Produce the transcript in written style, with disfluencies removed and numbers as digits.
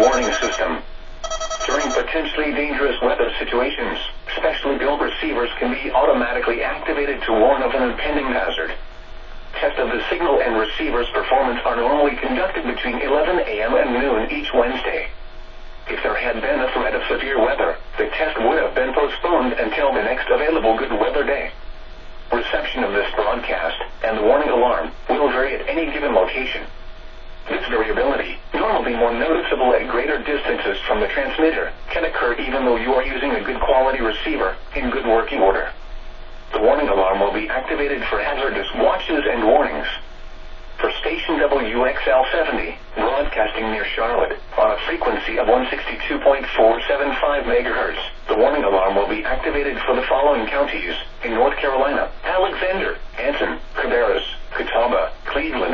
warning system. During potentially dangerous weather situations, specially built receivers can be automatically activated to warn of an impending hazard. Tests of the signal and receiver's performance are normally conducted between 11 a.m. and noon each Wednesday. If there had been a threat of severe weather, the test would have been postponed until the next available good weather day. Reception of this broadcast and the warning alarm will vary at any given location. This variability, normally more noticeable at greater distances from the transmitter, can occur even though you are using a good quality receiver in good working order. The warning alarm will be activated for hazardous watches and warnings. For station WXL70, broadcasting near Charlotte, on a frequency of 162.475 MHz, the warning alarm will be activated for the following counties in North Carolina: Alexander, Anson, Cabarrus, Catawba, Cleveland,